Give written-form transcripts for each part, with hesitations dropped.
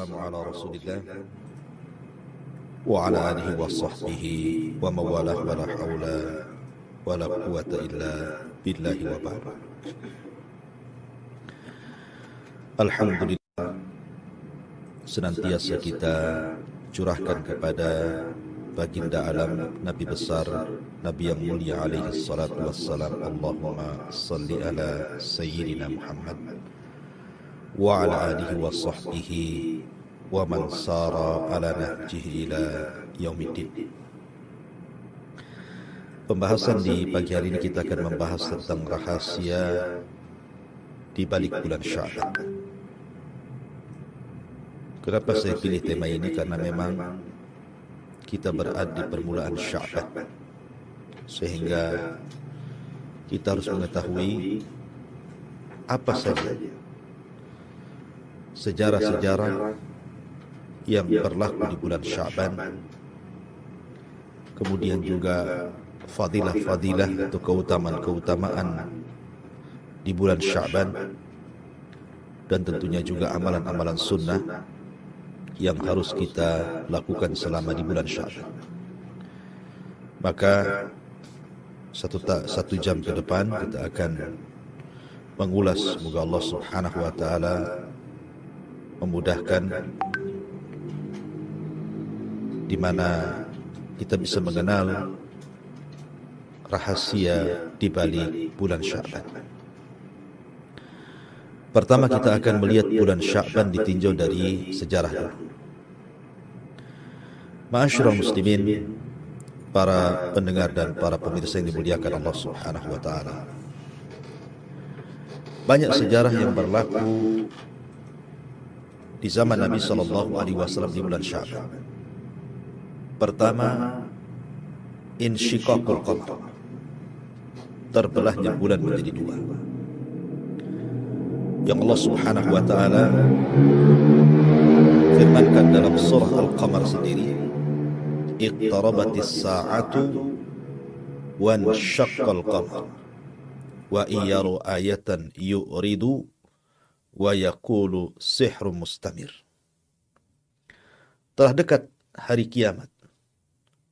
wassalamu ala Rasulillah wa ala alihi wa sahbihi wa mawalah wa la hawla wa la quwata illa billahi wa ba'd. Alhamdulillah, senantiasa kita curahkan kepada baginda alam, Nabi besar, Nabi yang mulia alaihi salatu wassalam. Allahumma salli ala Sayyidina Muhammad wa ala alihi wa sahbihi wa man sara ala nahjihi ila yaumiddin. Pembahasan di pagi hari ini kita akan membahas tentang rahasia di balik bulan Sya'ban. Kenapa saya pilih tema ini? Karena memang kita berada di permulaan Sya'ban, sehingga kita harus mengetahui apa saja sejarah-sejarah yang berlaku di bulan Sya'ban, kemudian juga fadilah-fadilah atau keutamaan-keutamaan di bulan Sya'ban, dan tentunya juga amalan-amalan sunnah yang harus kita lakukan selama di bulan Sya'ban. Maka satu jam ke depan kita akan mengulas, semoga Allah Subhanahu wa taala memudahkan, di mana kita bisa mengenal rahasia di balik bulan Sya'ban. Pertama, kita akan melihat bulan Sya'ban ditinjau dari sejarah dulu. Ma'asyiral muslimin, para pendengar dan para pemirsa yang dimuliakan Allah Subhanahu wa taala. Banyak sejarah yang berlaku di zaman Nabi sallallahu alaihi wasallam di bulan Sya'ban. Pertama, insyiqaqul qamar, terbelahnya bulan menjadi dua, yang Allah Subhanahu wa taala firmankan dalam surah Al-Qamar sendiri, iqtarabatis sa'atu wa insyaqqal qamar wa iyaru ayatan yu'ridu wa yaqulu sihrun mustamir. Telah dekat hari kiamat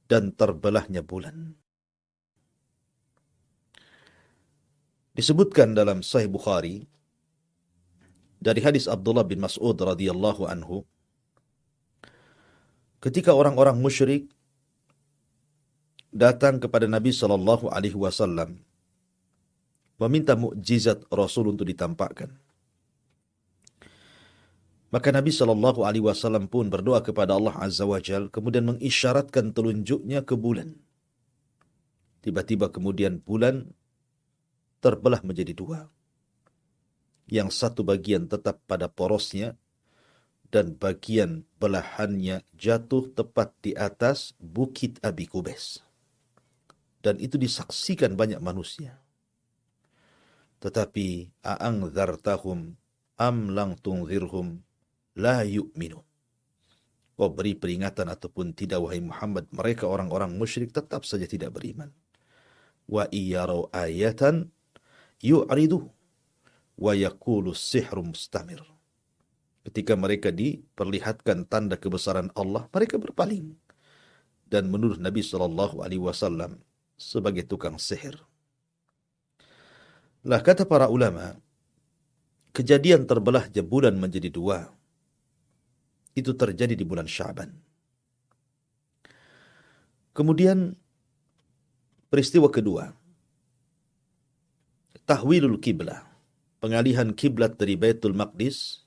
dan terbelahnya bulan. Disebutkan dalam Sahih Bukhari dari hadis Abdullah bin Mas'ud radhiyallahu anhu, ketika orang-orang musyrik datang kepada Nabi sallallahu alaihi wasallam meminta mukjizat Rasul untuk ditampakkan, maka Nabi sallallahu alaihi wasallam pun berdoa kepada Allah Azza wa Jalla, kemudian mengisyaratkan telunjuknya ke bulan. Tiba-tiba kemudian bulan terbelah menjadi dua. Yang satu bagian tetap pada porosnya dan bagian belahannya jatuh tepat di atas bukit Abi Qubais. Dan itu disaksikan banyak manusia. Tetapi a'angzartahum am lang tunzirhum la yu'minu. Kau beri peringatan ataupun tidak, wahai Muhammad, mereka orang-orang musyrik tetap saja tidak beriman. Wa iyarau ayatan yu'ridu wa yaqulu sihrum mustamir. Ketika mereka diperlihatkan tanda kebesaran Allah, mereka berpaling dan menuduh Nabi sallallahu alaihi wasallam sebagai tukang sihir. Lah, kata para ulama, kejadian terbelahnya bulan menjadi dua itu terjadi di bulan Sya'ban. Kemudian peristiwa kedua, tahwilul kiblah, pengalihan kiblat dari Baitul Maqdis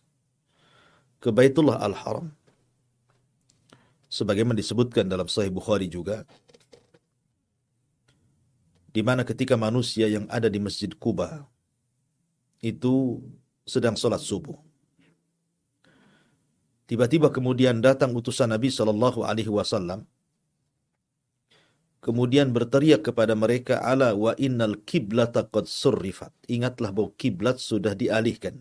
ke Baitullah Al-Haram. Sebagaimana disebutkan dalam Sahih Bukhari juga, di mana ketika manusia yang ada di Masjid Quba itu sedang sholat subuh, tiba-tiba kemudian datang utusan Nabi sallallahu alaihi wasallam, kemudian berteriak kepada mereka, ala wa innal kiblata qad surrifat. Ingatlah bahwa kiblat sudah dialihkan.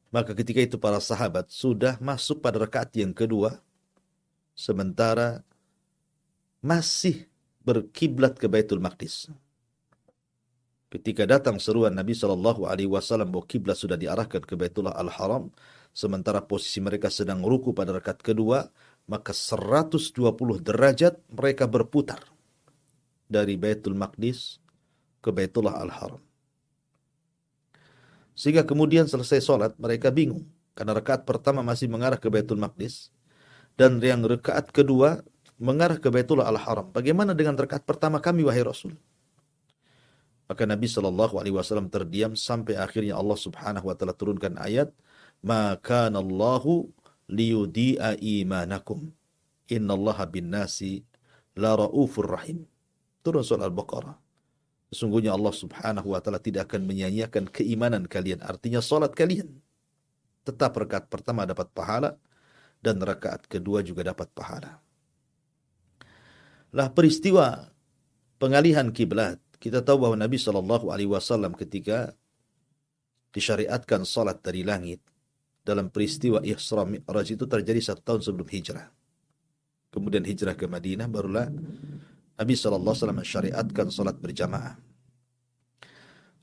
Maka ketika itu para sahabat sudah masuk pada rakaat yang kedua, sementara masih berkiblat ke Baitul Maqdis. Ketika datang seruan Nabi sallallahu alaihi wasallam bahwa kiblat sudah diarahkan ke Baitullah Al-Haram, sementara posisi mereka sedang ruku pada rakaat kedua, maka 120 derajat mereka berputar dari Baitul Maqdis ke Baitullah Al-Haram. Sehingga kemudian selesai sholat, mereka bingung. Karena rakaat pertama masih mengarah ke Baitul Maqdis, dan yang rakaat kedua mengarah ke Baitullah Al-Haram. Bagaimana dengan rakaat pertama kami, wahai Rasul? Maka Nabi SAW terdiam sampai akhirnya Allah Subhanahu wa Ta'ala turunkan ayat, "Ma kana Allahu liyudi'a imanakum. Innallaha bin nasi la raufur rahim." Turun surah Al-Baqarah. Sesungguhnya Allah Subhanahu wa Ta'ala tidak akan menyia-nyiakan keimanan kalian, artinya salat kalian. Tetap rakaat pertama dapat pahala dan rakaat kedua juga dapat pahala. Lah peristiwa pengalihan kiblat, kita tahu bahwa Nabi SAW ketika disyariatkan salat dari langit dalam peristiwa Isra Mi'raj itu terjadi 1 tahun sebelum hijrah. Kemudian hijrah ke Madinah, barulah Nabi SAW mensyariatkan salat berjamaah.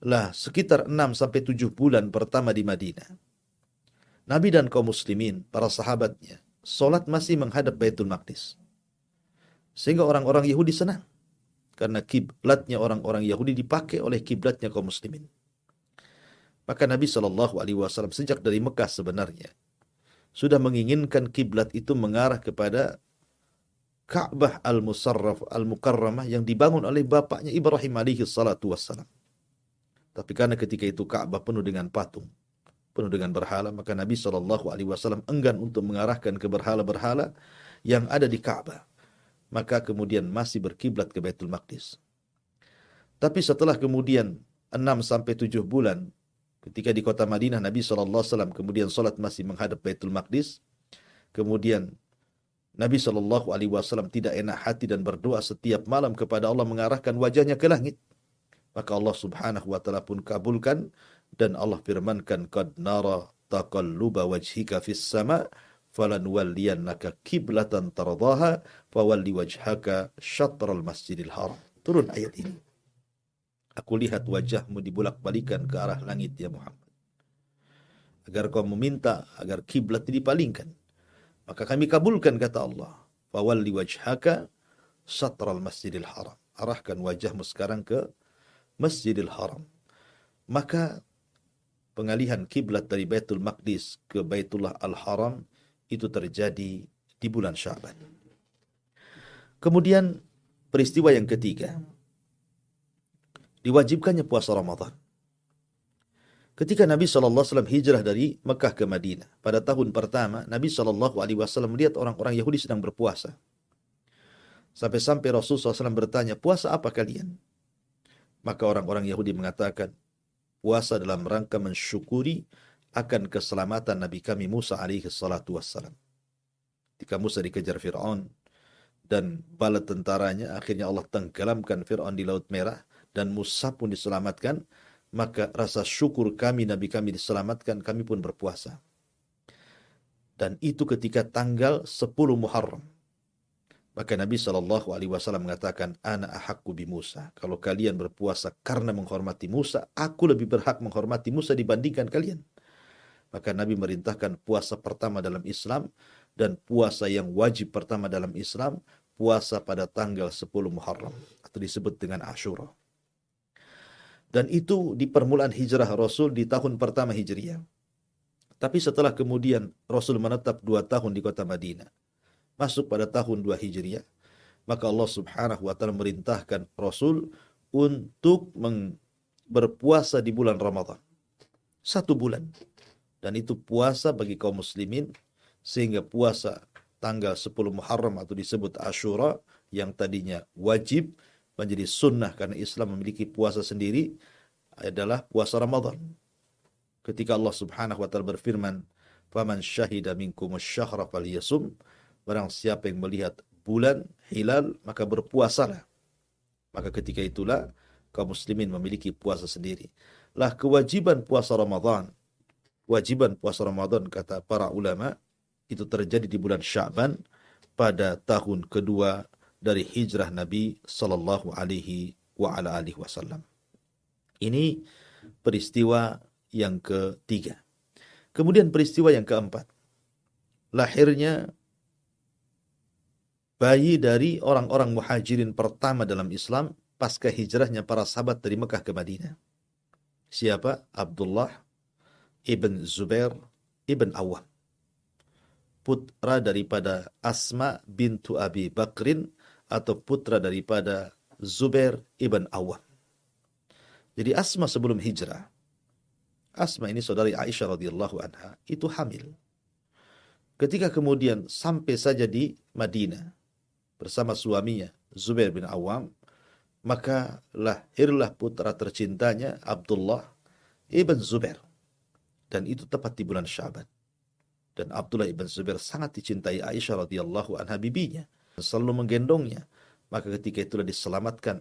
Lah sekitar 6-7 bulan pertama di Madinah, Nabi dan kaum muslimin, para sahabatnya, salat masih menghadap Baitul Maqdis. Sehingga orang-orang Yahudi senang, karena kiblatnya orang-orang Yahudi dipakai oleh kiblatnya kaum muslimin. Maka Nabi SAW sejak dari Mekah sebenarnya sudah menginginkan kiblat itu mengarah kepada Ka'bah Al-Musarraf Al-Mukarramah yang dibangun oleh bapaknya Ibrahim alaihi salatu wassalam. Tapi karena ketika itu Ka'bah penuh dengan patung, penuh dengan berhala, maka Nabi SAW enggan untuk mengarahkan ke berhala-berhala yang ada di Ka'bah. Maka kemudian masih berkiblat ke Baitul Maqdis. Tapi setelah kemudian 6-7 bulan, ketika di kota Madinah Nabi SAW kemudian salat masih menghadap Baitul Maqdis, kemudian Nabi SAW tidak enak hati dan berdoa setiap malam kepada Allah mengarahkan wajahnya ke langit. Maka Allah Subhanahu wa Ta'ala pun kabulkan, dan Allah firmankan, "Qad nara taqalluba wajhika fis sama' falanwalliyannaka kiblatan tardaha fawalli wajhaka syatral masjidil haram." Turun ayat ini. Aku lihat wajahmu dibulak-balikan ke arah langit ya Muhammad, agar kau meminta agar kiblat dipalingkan. Maka kami kabulkan, kata Allah. Fawalli wajhaka syatral masjidil haram. Arahkan wajahmu sekarang ke Masjidil Haram. Maka pengalihan kiblat dari Baitul Maqdis ke Baitullah Al-Haram itu terjadi di bulan Sya'ban. Kemudian peristiwa yang ketiga, diwajibkannya puasa Ramadan. Ketika Nabi SAW hijrah dari Mekah ke Madinah, pada tahun pertama Nabi SAW melihat orang-orang Yahudi sedang berpuasa. Sampai-sampai Rasulullah SAW bertanya, "Puasa apa kalian?" Maka orang-orang Yahudi mengatakan, "Puasa dalam rangka mensyukuri akan keselamatan Nabi kami Musa alaihi salatu wassalam." Ketika Musa dikejar Fir'aun dan bala tentaranya, akhirnya Allah tenggelamkan Fir'aun di Laut Merah dan Musa pun diselamatkan, maka rasa syukur kami, Nabi kami diselamatkan, kami pun berpuasa. Dan itu ketika tanggal 10 Muharram. Maka Nabi SAW mengatakan, "Ana ahakku bi Musa." Kalau kalian berpuasa karena menghormati Musa, aku lebih berhak menghormati Musa dibandingkan kalian. Maka Nabi merintahkan puasa pertama dalam Islam, dan puasa yang wajib pertama dalam Islam, puasa pada tanggal 10 Muharram, atau disebut dengan Ashura. Dan itu di permulaan hijrah Rasul di tahun pertama Hijriah. Tapi setelah kemudian Rasul menetap 2 tahun di kota Madinah, masuk pada tahun 2 Hijriah, maka Allah Subhanahu wa Ta'ala merintahkan Rasul untuk berpuasa di bulan Ramadan 1 bulan, dan itu puasa bagi kaum muslimin, sehingga puasa tanggal 10 Muharram atau disebut Ashura yang tadinya wajib menjadi sunnah karena Islam memiliki puasa sendiri, adalah puasa Ramadan. Ketika Allah Subhanahu wa Ta'ala berfirman, "Faman syahida minkumus syahra falyasum." Barang siapa yang melihat bulan hilal, maka berpuasalah. Maka ketika itulah kaum muslimin memiliki puasa sendiri. Lah kewajiban puasa Ramadan kata para ulama itu terjadi di bulan Sya'ban pada tahun kedua dari hijrah Nabi sallallahu alaihi wasallam. Ini peristiwa yang ketiga. Kemudian peristiwa yang keempat, lahirnya bayi dari orang-orang muhajirin pertama dalam Islam pasca hijrahnya para sahabat dari Mekah ke Madinah. Siapa? Abdullah ibn Zubair ibn Awam, putra daripada Asma bintu Abi Bakrin atau putra daripada Zubair ibn Awam. Jadi Asma sebelum hijrah, Asma ini saudari Aisyah radhiyallahu anha, itu hamil. Ketika kemudian sampai saja di Madinah bersama suaminya Zubair bin Awam, maka lahirlah putra tercintanya Abdullah ibn Zubair, dan itu tepat di bulan Sya'ban. Dan Abdullah ibn Zubair sangat dicintai Aisyah radhiyallahu anha, bibinya, selalu menggendongnya. Maka ketika itulah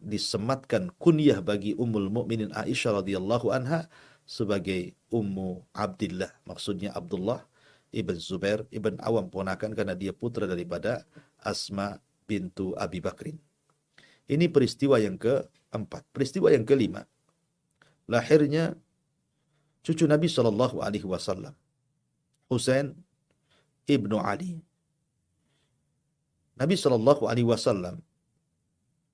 disematkan kunyah bagi Ummul Mukminin Aisyah radhiyallahu anha sebagai Ummu Abdillah, maksudnya Abdullah ibn Zubair ibn Awam, ponakan karena dia putra daripada Asma bintu Abi Bakrin. Ini peristiwa yang keempat. Peristiwa yang kelima, lahirnya cucu Nabi Shallallahu Alaihi Wasallam, Husain ibnu Ali. Nabi Shallallahu Alaihi Wasallam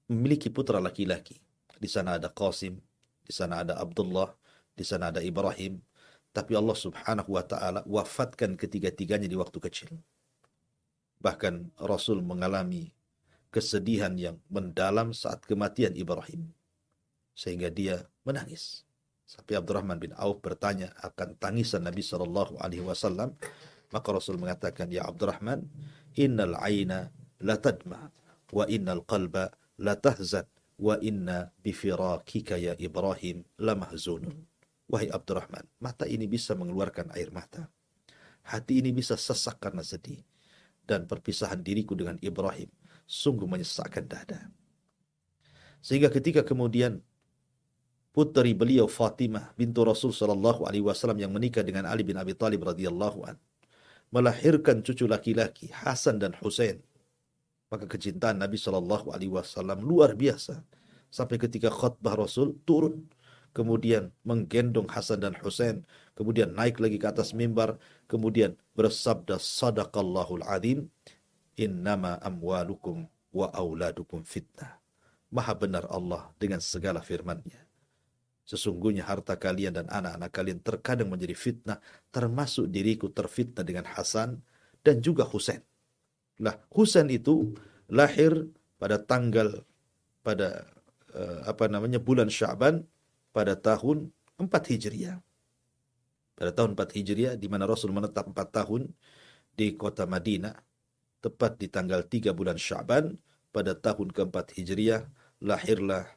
memiliki putra laki-laki. Di sana ada Qasim, di sana ada Abdullah, di sana ada Ibrahim. Tapi Allah Subhanahu wa Ta'ala wafatkan ketiga-tiganya di waktu kecil. Bahkan Rasul mengalami kesedihan yang mendalam saat kematian Ibrahim, sehingga dia menangis. Sampai Abdurrahman bin Auf bertanya akan tangisan Nabi Shallallahu Alaihi Wasallam, maka Rasul mengatakan, ya Abdurrahman, innal aina la tadma, wa innal qalba la tahzan, wa inna bifirakika ya Ibrahim la mahzunun. Wahai Abdurrahman, mata ini bisa mengeluarkan air mata, hati ini bisa sesak karena sedih, dan perpisahan diriku dengan Ibrahim sungguh menyesakkan dada. Sehingga ketika kemudian putri beliau Fatimah bintu Rasul sallallahu alaihi wasallam yang menikah dengan Ali bin Abi Thalib radhiyallahu an melahirkan cucu laki-laki Hasan dan Husain, maka kecintaan Nabi sallallahu alaihi wasallam luar biasa sampai ketika khutbah Rasul turun, kemudian menggendong Hasan dan Husain, kemudian naik lagi ke atas mimbar, kemudian bersabda, sadaqallahul azim, innama amwalukum wa auladukum fitnah. Maha benar Allah dengan segala firman-Nya. Sesungguhnya harta kalian dan anak-anak kalian terkadang menjadi fitnah, termasuk diriku terfitnah dengan Hasan dan juga Husain. Nah, Husain itu lahir pada bulan Sya'ban pada tahun 4 Hijriah. Pada tahun 4 Hijriah, di mana Rasul menetap 4 tahun di kota Madinah, tepat di tanggal 3 bulan Sya'ban pada tahun keempat Hijriah, lahirlah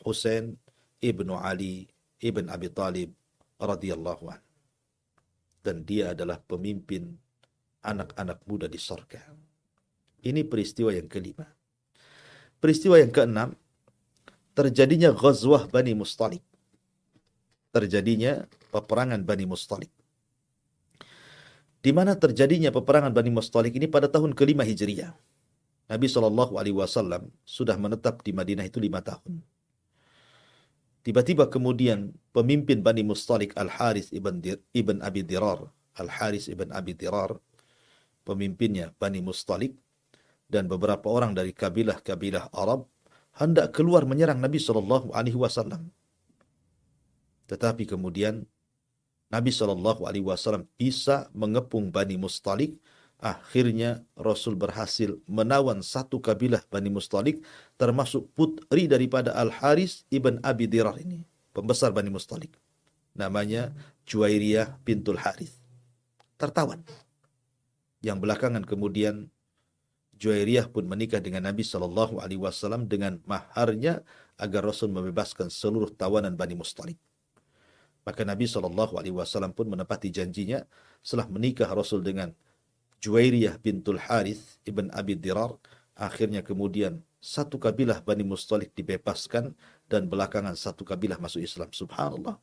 Husain ibnu Ali ibn Abi Thalib radhiyallahu an. Dan dia adalah pemimpin anak-anak muda di surga. Ini peristiwa yang kelima. Peristiwa yang keenam, terjadinya Ghazwah Bani Mustalik. Terjadinya peperangan Bani Mustalik. Di mana terjadinya peperangan Bani Mustalik ini pada tahun kelima Hijriah. Nabi Shallallahu Alaihi Wasallam sudah menetap di Madinah itu 5 tahun. Tiba-tiba kemudian pemimpin Bani Mustalik Al-Harith ibn Abi Dirar, Al-Harith ibn Abi Dirar, pemimpinnya Bani Mustalik, dan beberapa orang dari kabilah-kabilah Arab hendak keluar menyerang Nabi Shallallahu Alaihi Wasallam. Tetapi kemudian Nabi Shallallahu Alaihi Wasallam bisa mengepung Bani Mustalik. Akhirnya Rasul berhasil menawan satu kabilah Bani Mustalik, termasuk putri daripada Al-Harith ibn Abi Dirar ini, pembesar Bani Mustalik. Namanya Juwairiyah bintul Harith. Tertawan. Yang belakangan kemudian Juwairiyah pun menikah dengan Nabi Shallallahu Alaihi Wasallam dengan maharnya agar Rasul membebaskan seluruh tawanan Bani Mustalik. Maka Nabi Shallallahu Alaihi Wasallam pun menepati janjinya setelah menikah Rasul dengan Juwairiyah bintul Harith ibn Abi Dirar. Akhirnya kemudian satu kabilah Bani Mustalik dibebaskan dan belakangan satu kabilah masuk Islam. Subhanallah.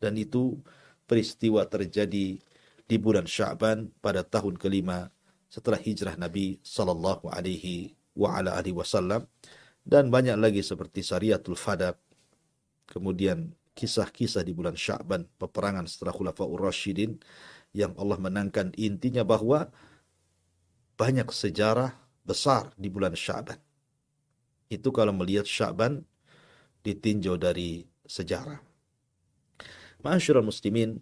Dan itu peristiwa terjadi di bulan Sya'ban pada tahun kelima setelah hijrah Nabi Sallallahu Alaihi Wasallam. Dan banyak lagi seperti Sariyatul Fadak, kemudian kisah-kisah di bulan Sya'ban, peperangan setelah Khulafaur Rasyidin, yang Allah menangkan. Intinya bahwa banyak sejarah besar di bulan Sya'ban. Itu kalau melihat Sya'ban ditinjau dari sejarah. Ma'asyiral muslimin,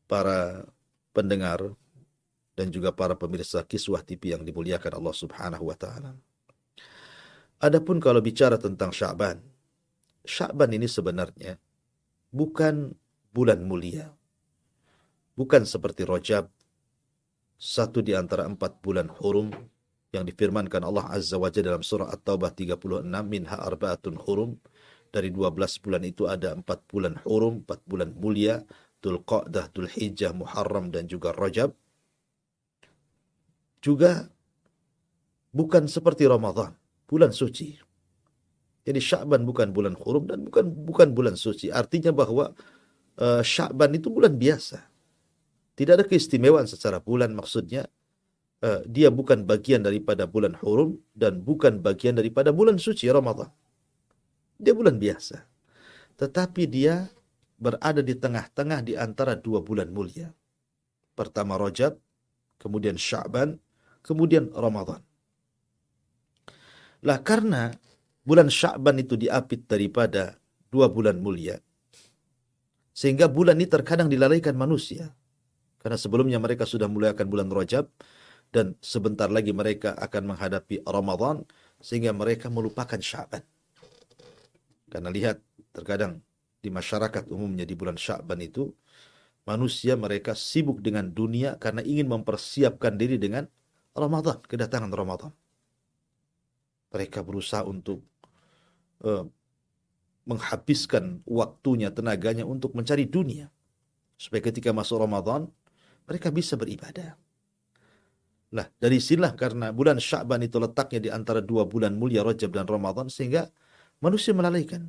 para pendengar dan juga para pemirsa Kiswah TV yang dimuliakan Allah Subhanahu wa taala. Adapun kalau bicara tentang Sya'ban, Sya'ban ini sebenarnya bukan bulan mulia. Bukan seperti Rajab, satu di antara 4 bulan hurum yang difirmankan Allah Azza wa Jalla dalam surah At-Taubah 36, minha arba'atun hurum. Dari 12 bulan itu ada 4 bulan hurum, 4 bulan mulia, Dzulqa'dah, Dzulhijjah, Muharram dan juga Rajab. Juga bukan seperti Ramadan, bulan suci. Jadi Sya'ban bukan bulan hurum dan bukan bulan suci. Artinya bahwa Sya'ban itu bulan biasa. Tidak ada keistimewaan secara bulan, maksudnya dia bukan bagian daripada bulan hurum dan bukan bagian daripada bulan suci Ramadan. Dia bulan biasa. Tetapi dia berada di tengah-tengah di antara 2 bulan mulia. Pertama Rajab, kemudian Sya'ban, kemudian Ramadan. Lah karena bulan Sya'ban itu diapit daripada 2 bulan mulia, sehingga bulan ini terkadang dilalaikan manusia. Karena sebelumnya mereka sudah mulakan bulan Rajab, dan sebentar lagi mereka akan menghadapi Ramadan, sehingga mereka melupakan Sya'ban. Karena lihat, terkadang di masyarakat umumnya di bulan Sya'ban itu, manusia mereka sibuk dengan dunia karena ingin mempersiapkan diri dengan Ramadan, kedatangan Ramadan. Mereka berusaha untuk menghabiskan waktunya, tenaganya untuk mencari dunia. Supaya ketika masuk Ramadan, mereka bisa beribadah. Nah, dari sinilah karena bulan Sya'ban itu letaknya di antara 2 bulan mulia Rajab dan Ramadan, sehingga manusia melalaikan.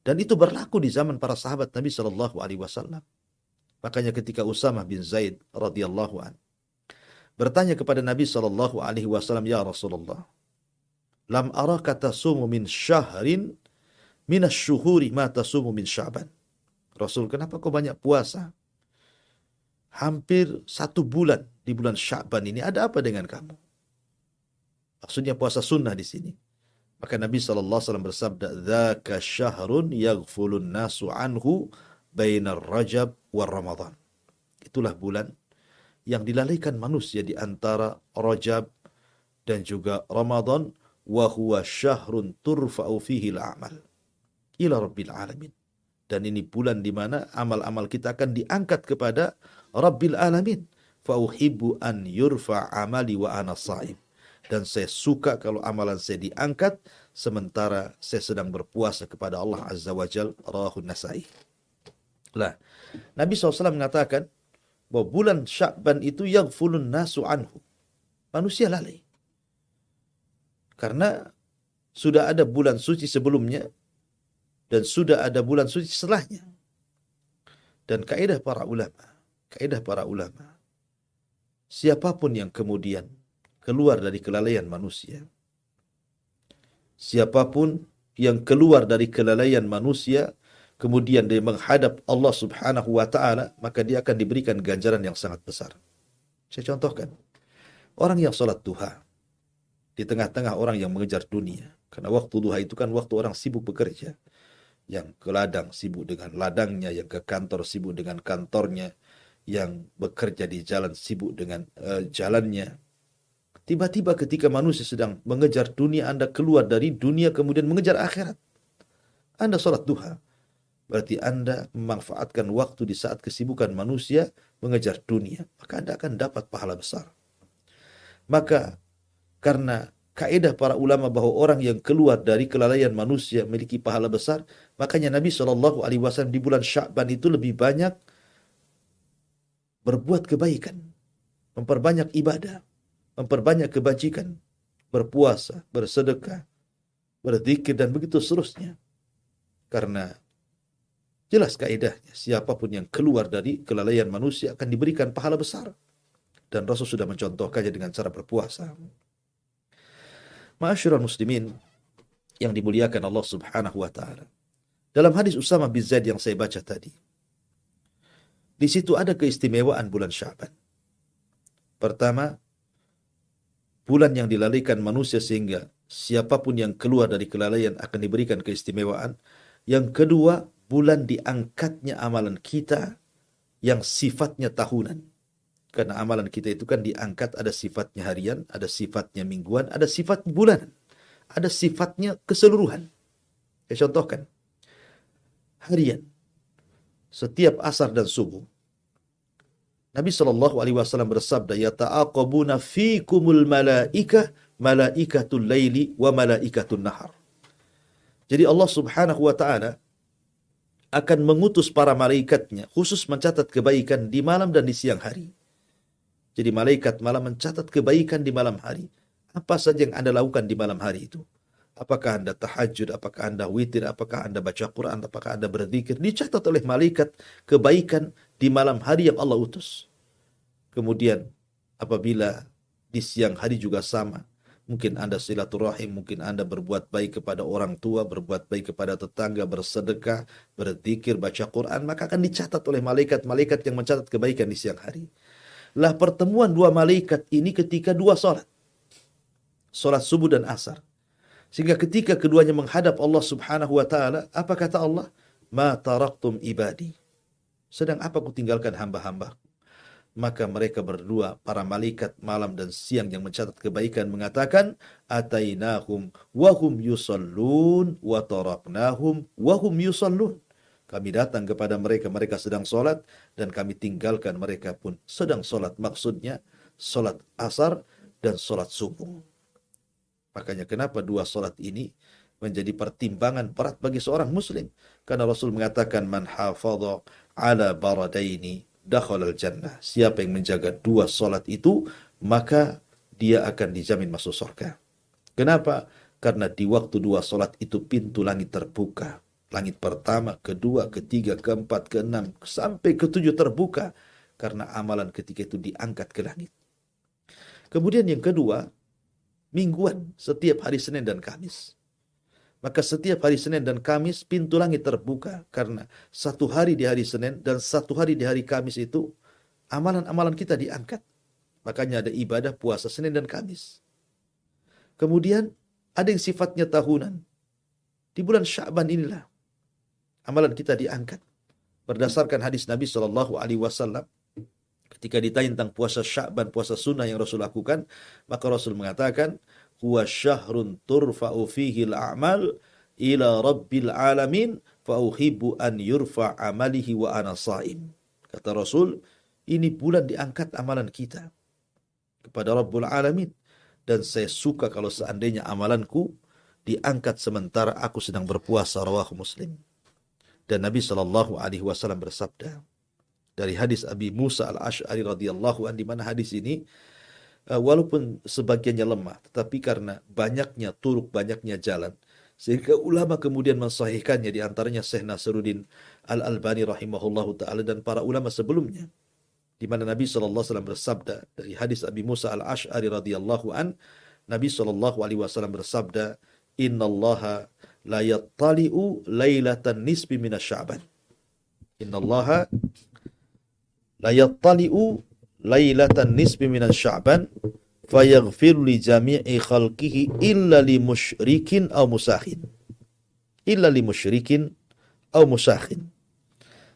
Dan itu berlaku di zaman para sahabat Nabi Shallallahu Alaihi Wasallam. Makanya ketika Usamah bin Zaid radhiyallahu an bertanya kepada Nabi Shallallahu Alaihi Wasallam, ya Rasulullah, lam araka tasumu min syahrin minas syuhuri ma tasumu min Sya'ban. Rasul, kenapa kau banyak puasa? Hampir 1 bulan di bulan Sya'ban ini, ada apa dengan kamu? Maksudnya puasa sunnah di sini. Maka Nabi SAW bersabda, dzaka syahrun yaghfulun nasu anhu bainar Rajab wa Ramadan. Itulah bulan yang dilalaikan manusia di antara Rajab dan juga Ramadan, wa huwa syahrun turfa'u fihi al-a'mal ila rabbil alamin. Dan ini bulan di mana amal-amal kita akan diangkat kepada Rabbil Alamin. Fa uhibbu an yurfa amali wa ana shaim. Dan saya suka kalau amalan saya diangkat sementara saya sedang berpuasa kepada Allah Azza wa Jal. Rawahun Nasai. Lah, Nabi SAW mengatakan bahwa bulan Sya'ban itu yaghfulun nasu anhu. Manusia lalai. Karena sudah ada bulan suci sebelumnya dan sudah ada bulan suci setelahnya. Dan kaidah para ulama, siapapun yang kemudian keluar dari kelalaian manusia, siapapun yang keluar dari kelalaian manusia, kemudian dia menghadap Allah Subhanahu wa ta'ala, maka dia akan diberikan ganjaran yang sangat besar. Saya contohkan, orang yang sholat duha, di tengah-tengah orang yang mengejar dunia. Karena waktu duha itu kan waktu orang sibuk bekerja. Yang ke ladang sibuk dengan ladangnya, yang ke kantor sibuk dengan kantornya, yang bekerja di jalan sibuk dengan jalannya. Tiba-tiba ketika manusia sedang mengejar dunia, Anda keluar dari dunia kemudian mengejar akhirat. Anda sholat duha. Berarti Anda memanfaatkan waktu di saat kesibukan manusia mengejar dunia. Maka Anda akan dapat pahala besar. Maka karena kaidah para ulama bahwa orang yang keluar dari kelalaian manusia memiliki pahala besar, makanya Nabi SAW di bulan Sya'ban itu lebih banyak berbuat kebaikan, memperbanyak ibadah, memperbanyak kebajikan, berpuasa, bersedekah, berzikir, dan begitu seterusnya. Karena jelas kaidahnya, siapapun yang keluar dari kelalaian manusia akan diberikan pahala besar. Dan Rasul sudah mencontohkannya dengan cara berpuasa. Ma'asyiral muslimin yang dimuliakan Allah Subhanahu wa ta'ala. Dalam hadis Usamah bin Zaid yang saya baca tadi, di situ ada keistimewaan bulan Sya'ban. Pertama, bulan yang dilalaikan manusia sehingga siapapun yang keluar dari kelalaian akan diberikan keistimewaan. Yang kedua, bulan diangkatnya amalan kita yang sifatnya tahunan. Karena amalan kita itu kan diangkat, ada sifatnya harian, ada sifatnya mingguan, ada sifat bulanan, ada sifatnya keseluruhan. Saya contohkan, harian, setiap asar dan subuh, Nabi Shallallahu Alaihi Wasallam bersabda, "Yata'aqabuna fikumul malaikatul laili wa malaikatul nahar." Jadi Allah Subhanahu wa taala akan mengutus para malaikatnya khusus mencatat kebaikan di malam dan di siang hari. Jadi malaikat malam mencatat kebaikan di malam hari. Apa saja yang Anda lakukan di malam hari itu? Apakah Anda tahajud, apakah Anda witir, apakah Anda baca Quran, apakah Anda berzikir, dicatat oleh malaikat kebaikan di malam hari yang Allah utus. Kemudian apabila di siang hari juga sama, mungkin Anda silaturahim, mungkin Anda berbuat baik kepada orang tua, berbuat baik kepada tetangga, bersedekah, berzikir, baca Quran, maka akan dicatat oleh malaikat-malaikat yang mencatat kebaikan di siang hari. Lah pertemuan dua malaikat ini ketika dua salat subuh dan asar. Sehingga ketika keduanya menghadap Allah Subhanahu wa taala, apa kata Allah? Ma taraktum ibadi. Sedang apa ku tinggalkan hamba-hamba? Maka mereka berdua, para malaikat malam dan siang yang mencatat kebaikan mengatakan, atainahum wahum yusallun wa taraknahum wahum yusallun. Kami datang kepada mereka, mereka sedang sholat, dan kami tinggalkan mereka pun sedang sholat. Maksudnya, sholat asar dan sholat subuh. Makanya kenapa dua sholat ini menjadi pertimbangan berat bagi seorang muslim. Karena Rasul mengatakan, man hafadha ala baradaini dakhalal jannah. Siapa yang menjaga dua sholat itu, maka dia akan dijamin masuk surga. Kenapa? Karena di waktu dua sholat itu pintu langit terbuka. Langit pertama, kedua, ketiga, keempat, keenam, sampai ketujuh terbuka. Karena amalan ketika itu diangkat ke langit. Kemudian yang kedua, mingguan, setiap hari Senin dan Kamis. Maka setiap hari Senin dan Kamis pintu langit terbuka. Karena satu hari di hari Senin dan satu hari di hari Kamis itu amalan-amalan kita diangkat. Makanya ada ibadah puasa Senin dan Kamis. Kemudian ada yang sifatnya tahunan. Di bulan Sya'ban inilah amalan kita diangkat. Berdasarkan hadis Nabi Shallallahu Alaihi Wasallam, ketika ditanya tentang puasa Sya'ban, puasa sunnah yang Rasul lakukan, maka Rasul mengatakan, huwa syahrun turfa'u fihi al-a'mal ila rabbil alamin fa uhibbu an yurfa' amalihi wa ana sha'im. Kata Rasul, ini bulan diangkat amalan kita kepada Rabbul Alamin, dan saya suka kalau seandainya amalanku diangkat sementara aku sedang berpuasa. Rawahu Muslim. Dan Nabi Shallallahu Alaihi Wasallam bersabda dari hadis Abi Musa al-Ash'ari radhiyallahu anhu, di mana hadis ini walaupun sebagiannya lemah, tetapi karena banyaknya turuk, banyaknya jalan, sehingga ulama kemudian mensahihkannya, di antaranya Syekh Nasruddin Al-Albani rahimahullahu taala dan para ulama sebelumnya, di mana Nabi sallallahu alaihi wasallam bersabda dari hadis Abi Musa al-Ash'ari radhiyallahu an, Nabi sallallahu alaihi wasallam bersabda, innallaha la yattali'u lailatan nisbi minasya'ban. Innallaha la yattali'u lailatan nisbi minasya'ban fayaghfir li jami'i khalqihi illa li musyrikin aw musakhin. Illa li musyrikin aw musakhin.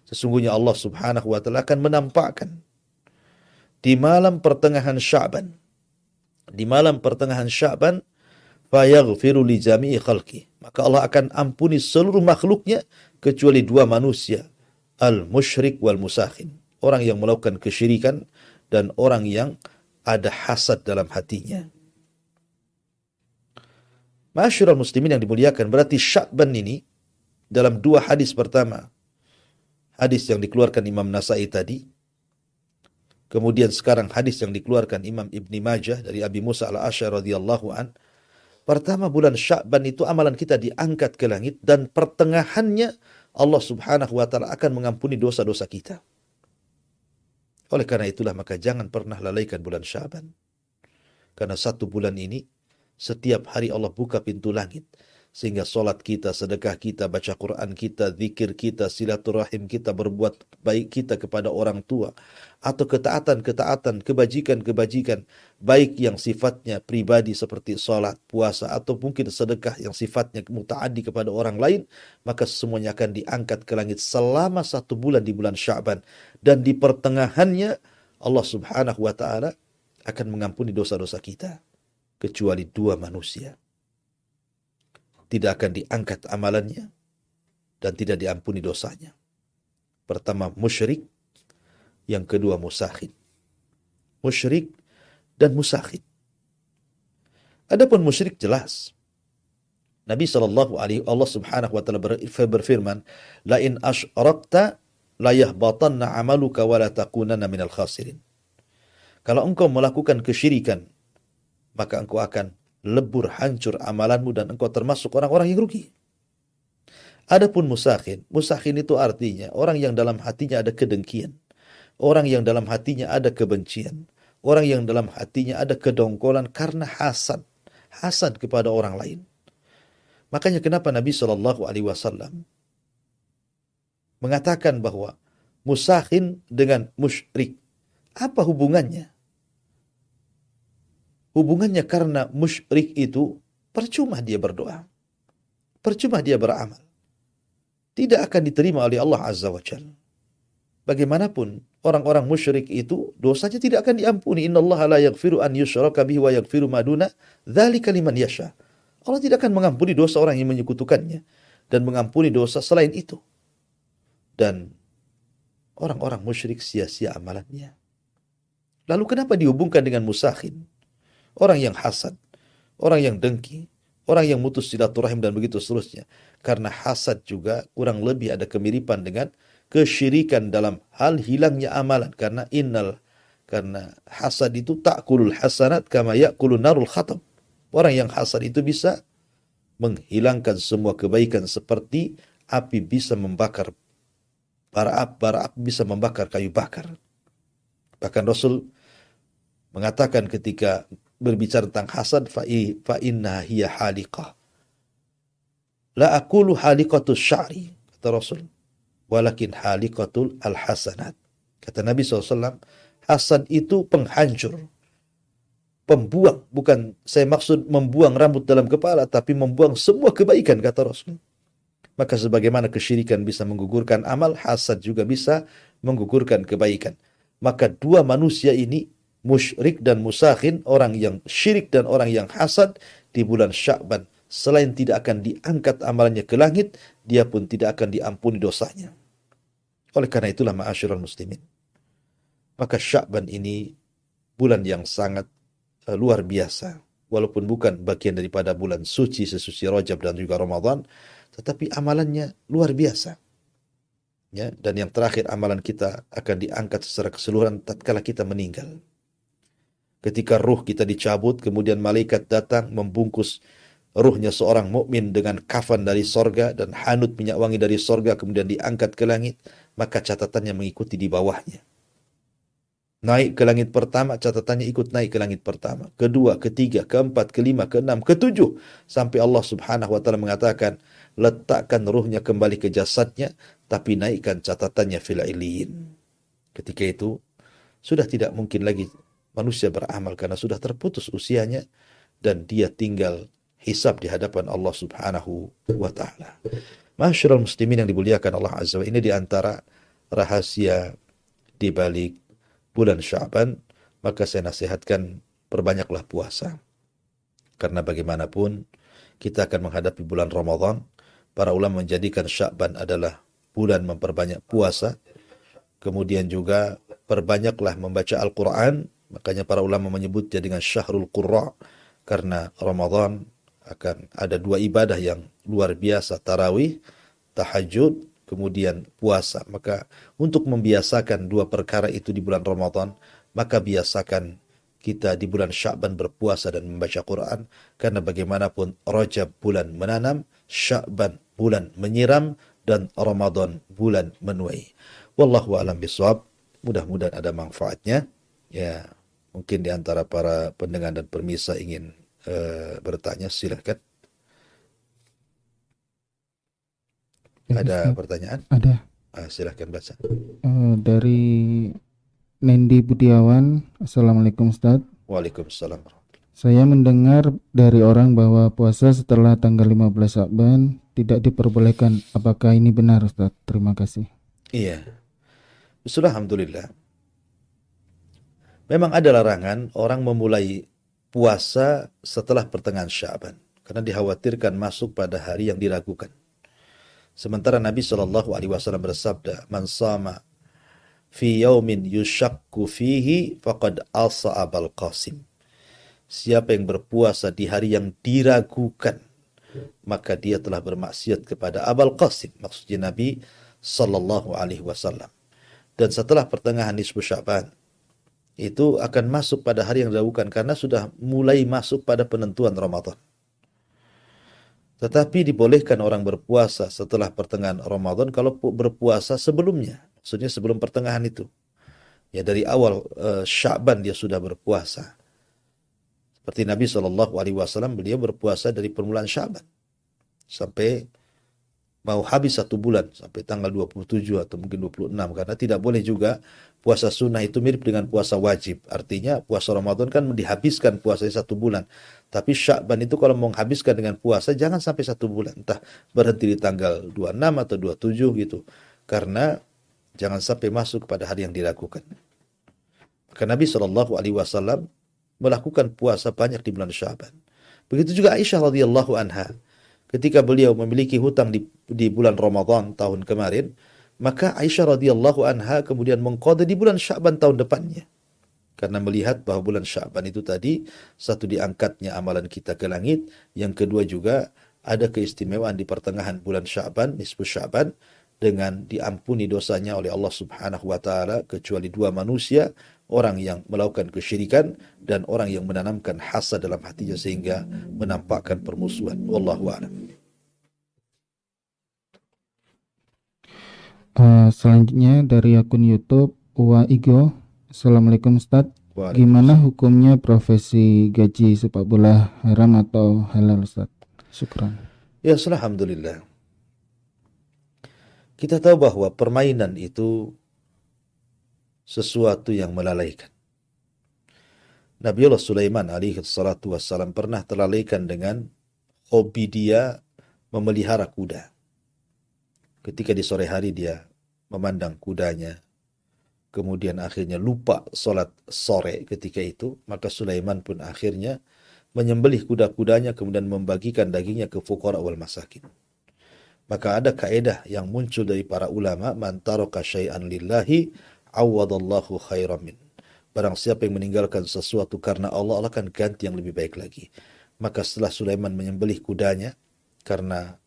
Sesungguhnya Allah Subhanahu wa taala akan menampakkan di malam pertengahan Sya'ban. Di malam pertengahan Sya'ban, fayaghfiru li jami'i khalqi. Maka Allah akan ampuni seluruh makhluknya kecuali dua manusia, al-musyrik wal musakhin. Orang yang melakukan kesyirikan dan orang yang ada hasad dalam hatinya. Ma'asyiral muslimin yang dimuliakan, berarti Sya'ban ini dalam dua hadis pertama, hadis yang dikeluarkan Imam Nasai tadi, kemudian sekarang hadis yang dikeluarkan Imam Ibni Majah dari Abi Musa al-Asy'ari radhiyallahu an. Pertama, bulan Sya'ban itu amalan kita diangkat ke langit, dan pertengahannya Allah Subhanahu wa taala akan mengampuni dosa-dosa kita. Oleh karena itulah maka jangan pernah lalaikan bulan Sya'ban. Karena satu bulan ini setiap hari Allah buka pintu langit. Sehingga solat kita, sedekah kita, baca Quran kita, zikir kita, silaturahim kita, berbuat baik kita kepada orang tua, atau ketaatan-ketaatan, kebajikan-kebajikan, baik yang sifatnya pribadi seperti solat, puasa, atau mungkin sedekah yang sifatnya mutaaddi kepada orang lain, maka semuanya akan diangkat ke langit selama 1 bulan di bulan Sya'ban. Dan di pertengahannya, Allah Subhanahu wa Ta'ala akan mengampuni dosa-dosa kita, kecuali 2 manusia. Tidak akan diangkat amalannya dan tidak diampuni dosanya. Pertama musyrik, yang kedua musakhid. Musyrik dan musakhid. Adapun musyrik jelas. Nabi Allah Subhanahu wa Ta'ala berfirman, "La in asyrakta la yahbatanna 'amaluka wa la takunanna minal khasirin." Kalau engkau melakukan kesyirikan, maka engkau akan lebur, hancur amalanmu, dan engkau termasuk orang-orang yang rugi. Adapun musakhin itu artinya orang yang dalam hatinya ada kedengkian, orang yang dalam hatinya ada kebencian, orang yang dalam hatinya ada kedongkolan karena hasad kepada orang lain. Makanya kenapa Nabi Shallallahu Alaihi Wasallam mengatakan bahwa musakhin dengan musyrik, apa hubungannya? Hubungannya karena musyrik itu percuma dia berdoa, percuma dia beramal, tidak akan diterima oleh Allah Azza wa Jalla. Bagaimanapun orang-orang musyrik itu dosanya tidak akan diampuni. Innallaha la yaghfiru an yushraka bihi wa yaghfiru ma duna dzalika liman yasha. Allah tidak akan mengampuni dosa orang yang menyekutukannya dan mengampuni dosa selain itu. Dan orang-orang musyrik sia-sia amalannya. Lalu kenapa dihubungkan dengan musakhin? Orang yang hasad, orang yang dengki, orang yang mutus silaturahim dan begitu seterusnya. Karena hasad juga kurang lebih ada kemiripan dengan kesyirikan dalam hal hilangnya amalan. Karena hasad itu ta'kulul hasanat kama ya'kulun narul khatab. Orang yang hasad itu bisa menghilangkan semua kebaikan seperti api bisa membakar bara api bisa membakar kayu bakar. Bahkan Rasul mengatakan ketika berbicara tentang hasad, fa inna hiya haliqah. La aqulu haliqatus sya'ri, kata Rasul, walakin haliqatul al-hasanat. Kata Nabi SAW, hasad itu penghancur, pembuang. Bukan saya maksud membuang rambut dalam kepala, tapi membuang semua kebaikan, kata Rasul. Maka sebagaimana kesyirikan bisa menggugurkan amal, hasad juga bisa menggugurkan kebaikan. Maka 2 manusia ini, musyrik dan musakhin, orang yang syirik dan orang yang hasad, di bulan Sya'ban, selain tidak akan diangkat amalannya ke langit, dia pun tidak akan diampuni dosanya. Oleh karena itulah ma'asyiral muslimin, maka Sya'ban ini bulan yang sangat luar biasa. Walaupun bukan bagian daripada bulan suci sesuci Rajab dan juga Ramadan, tetapi amalannya luar biasa. Ya, dan yang terakhir, amalan kita akan diangkat secara keseluruhan tatkala kita meninggal. Ketika ruh kita dicabut, kemudian malaikat datang membungkus ruhnya seorang mukmin dengan kafan dari sorga dan hanut minyak wangi dari sorga, kemudian diangkat ke langit, maka catatannya mengikuti di bawahnya. Naik ke langit pertama, catatannya ikut naik ke langit pertama, kedua, ketiga, keempat, kelima, keenam, ketujuh, sampai Allah Subhanahu wa Ta'ala mengatakan, letakkan ruhnya kembali ke jasadnya, tapi naikkan catatannya fil illiyin. Ketika itu sudah tidak mungkin lagi manusia beramal karena sudah terputus usianya dan dia tinggal hisab di hadapan Allah Subhanahu wa Ta'ala. Masyarul muslimin yang dimuliakan Allah Azza wa Jalla, ini di antara rahasia di balik bulan Sya'ban. Maka saya nasihatkan, perbanyaklah puasa. Karena bagaimanapun kita akan menghadapi bulan Ramadan. Para ulama menjadikan Sya'ban adalah bulan memperbanyak puasa. Kemudian juga perbanyaklah membaca Al-Quran. Makanya para ulama menyebutnya dengan Syahrul Qurra, karena Ramadan akan ada 2 ibadah yang luar biasa, tarawih, tahajud, kemudian puasa. Maka untuk membiasakan 2 perkara itu di bulan Ramadan, maka biasakan kita di bulan Sya'ban berpuasa dan membaca Quran, karena bagaimanapun Rajab bulan menanam, Sya'ban bulan menyiram, dan Ramadan bulan menuai. Wallahu a'lam bishawab. Mudah-mudahan ada manfaatnya. Ya, mungkin di antara para pendengar dan pemirsa ingin bertanya, silahkan. Ya, Ada Ustaz. pertanyaan? Ada. Silahkan baca. Dari Nendi Budiawan. Assalamualaikum Ustaz. Waalaikumsalam. Saya mendengar dari orang bahwa puasa setelah tanggal 15 Sya'ban tidak diperbolehkan. Apakah ini benar Ustaz? Terima kasih. Iya, sudah alhamdulillah. Memang ada larangan orang memulai puasa setelah pertengahan Sya'ban karena dikhawatirkan masuk pada hari yang diragukan. Sementara Nabi Shallallahu Alaihi Wasallam bersabda, "Man sama fi yaumin yushakku fihi faqad asa Abul Qasim." Siapa yang berpuasa di hari yang diragukan, maka dia telah bermaksiat kepada Abul Qasim, maksudnya Nabi Sallallahu Alaihi Wasallam. Dan setelah pertengahan nisfu Sya'ban, itu akan masuk pada hari yang diragukan karena sudah mulai masuk pada penentuan Ramadan. Tetapi dibolehkan orang berpuasa setelah pertengahan Ramadan kalau berpuasa sebelumnya, maksudnya sebelum pertengahan itu. Ya dari awal Sya'ban dia sudah berpuasa. Seperti Nabi Shallallahu Alaihi Wasallam, beliau berpuasa dari permulaan Sya'ban sampai mau habis 1 bulan, sampai tanggal 27 atau mungkin 26, karena tidak boleh juga puasa sunnah itu mirip dengan puasa wajib. Artinya puasa Ramadan kan dihabiskan puasanya 1 bulan, tapi Sya'ban itu kalau mau menghabiskan dengan puasa jangan sampai 1 bulan, entah berhenti di tanggal 26 atau 27 gitu, karena jangan sampai masuk kepada hari yang diragukan. Maka Nabi Shallallahu Alaihi Wasallam melakukan puasa banyak di bulan Sya'ban. Begitu juga Aisyah radhiyallahu anha, ketika beliau memiliki hutang di bulan Ramadan tahun kemarin, maka Aisyah radhiyallahu anha kemudian mengqada di bulan Sya'ban tahun depannya. Karena melihat bahwa bulan Sya'ban itu tadi, satu diangkatnya amalan kita ke langit, yang kedua juga ada keistimewaan di pertengahan bulan Sya'ban, nisfu Sya'ban, dengan diampuni dosanya oleh Allah Subhanahu wa taala kecuali 2 manusia, orang yang melakukan kesyirikan dan orang yang menanamkan hasad dalam hatinya sehingga menampakkan permusuhan. Wallahu a'lam. Selanjutnya dari akun YouTube Uwa Igo. Assalamualaikum Ustaz. Gimana hukumnya profesi gaji sepak bola, haram atau halal Ustaz? Syukran. Ya, alhamdulillah. Kita tahu bahwa permainan itu sesuatu yang melalaikan. Nabiullah Sulaiman alaihi salatu wassalam pernah terlalaikan dengan hobi dia memelihara kuda. Ketika di sore hari dia memandang kudanya, kemudian akhirnya lupa sholat sore ketika itu, maka Sulaiman pun akhirnya menyembelih kuda-kudanya kemudian membagikan dagingnya ke fuqara wal masakin. Maka ada kaedah yang muncul dari para ulama, man taraka syai'an lillahi awadallahu khairan min. Barang siapa yang meninggalkan sesuatu karena Allah, Allah akan ganti yang lebih baik lagi. Maka setelah Sulaiman menyembelih kudanya karena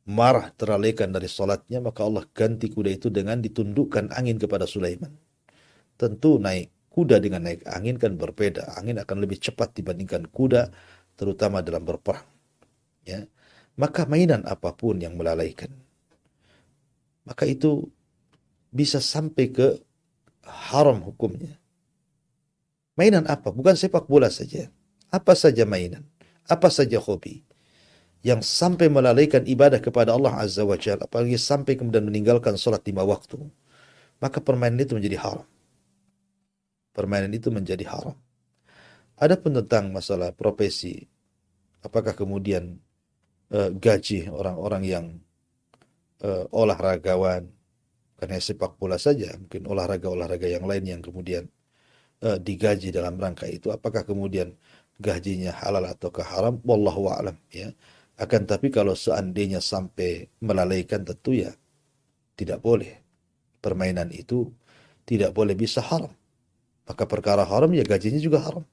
marah terlalaikan dari salatnya, maka Allah ganti kuda itu dengan ditundukkan angin kepada Sulaiman. Tentu naik kuda dengan naik angin kan berbeda. Angin akan lebih cepat dibandingkan kuda, terutama dalam berperang. Ya. Maka mainan apapun yang melalaikan, maka itu bisa sampai ke haram hukumnya. Mainan apa? Bukan sepak bola saja. Apa saja mainan, apa saja hobi yang sampai melalaikan ibadah kepada Allah Azza wa Jalla, apalagi sampai kemudian meninggalkan sholat 5 waktu, maka permainan itu menjadi haram. Permainan itu menjadi haram. Adapun tentang masalah profesi, apakah kemudian gaji orang-orang yang olahragawan, karena sepak bola saja, mungkin olahraga-olahraga yang lain yang kemudian digaji dalam rangka itu, apakah kemudian gajinya halal ataukah haram? Wallahu a'lam, ya. Akan tapi kalau seandainya sampai melalaikan, tentu ya tidak boleh. Permainan itu tidak boleh bisa haram. Maka perkara haram ya gajinya juga haram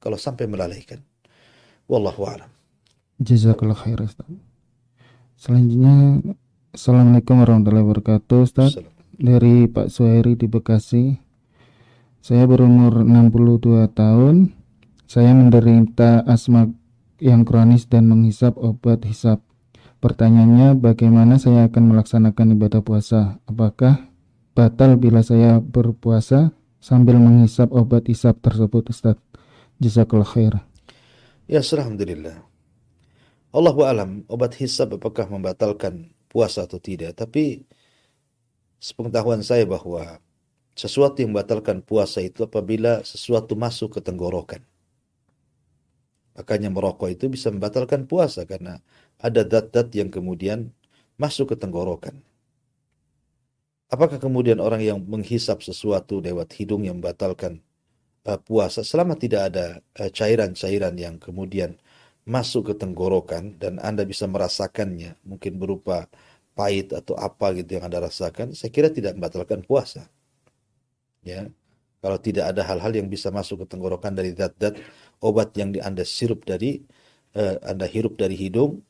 kalau sampai melalaikan. Wallahu a'lam. Jazakallah khair Ustaz. Selanjutnya, Assalamualaikum warahmatullahi wabarakatuh Ustaz. Dari Pak Suhairi di Bekasi. Saya berumur 62 tahun. Saya menderita asma yang kronis dan menghisap obat hisap. Pertanyaannya, bagaimana saya akan melaksanakan ibadah puasa? Apakah batal bila saya berpuasa sambil menghisap obat hisap tersebut Ustaz? Jazakallah khair. Ya, alhamdulillah. Allahu alam, obat hisab apakah membatalkan puasa atau tidak. Tapi sepengetahuan saya bahwa sesuatu yang membatalkan puasa itu apabila sesuatu masuk ke tenggorokan. Makanya merokok itu bisa membatalkan puasa karena ada zat-zat yang kemudian masuk ke tenggorokan. Apakah kemudian orang yang menghisap sesuatu lewat hidung yang membatalkan puasa selama tidak ada cairan-cairan yang kemudian masuk ke tenggorokan dan Anda bisa merasakannya, mungkin berupa pahit atau apa gitu yang Anda rasakan, saya kira tidak membatalkan puasa. Ya. Kalau tidak ada hal-hal yang bisa masuk ke tenggorokan dari zat-zat obat yang Anda sirup dari Anda hirup dari hidung,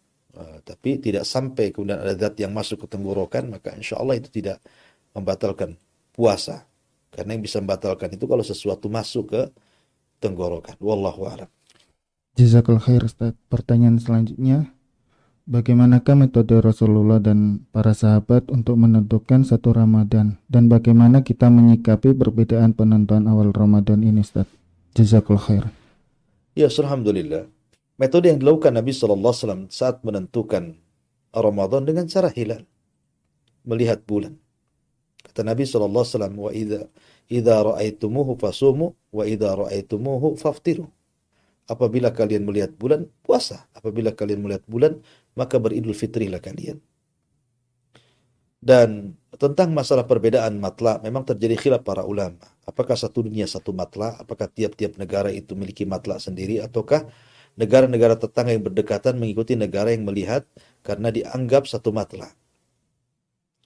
tapi tidak sampai kemudian ada zat yang masuk ke tenggorokan, maka insya Allah itu tidak membatalkan puasa. Karena yang bisa membatalkan itu kalau sesuatu masuk ke tenggorokan. Wallahu a'lam. Jazakallah khair Ustaz. Pertanyaan selanjutnya, bagaimanakah metode Rasulullah dan para sahabat untuk menentukan satu Ramadan? Dan bagaimana kita menyikapi perbedaan penentuan awal Ramadan ini Ustaz? Jazakallah khair. Ya, alhamdulillah. Metode yang dilakukan Nabi SAW saat menentukan Ramadan dengan cara hilal. Melihat bulan. Kata Nabi SAW, wa idza ra'aitumuhu fasumu wa idza ra'aitumuhu faftiru. Apabila kalian melihat bulan, puasa. Apabila kalian melihat bulan, maka beridul fitrilah kalian. Dan tentang masalah perbedaan matla, memang terjadi khilaf para ulama. Apakah satu dunia satu matla? Apakah tiap-tiap negara itu memiliki matla sendiri? Ataukah negara-negara tetangga yang berdekatan mengikuti negara yang melihat karena dianggap satu matla?